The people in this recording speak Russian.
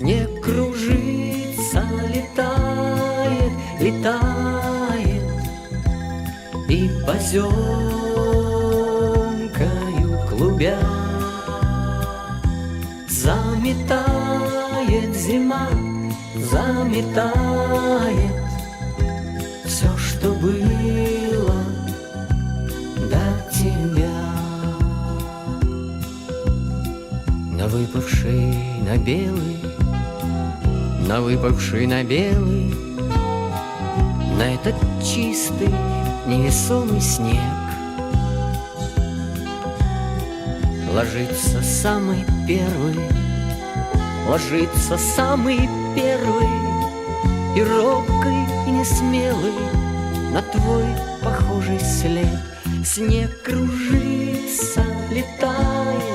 Снег кружится, летает, летает, и поземкою клубя заметает зима, заметает все, что было до тебя. На выпавший на белый, на выпавший на белый, на этот чистый невесомый снег ложится самый первый, ложится самый первый, и робкий, и несмелый на твой похожий след. Снег кружится, летает,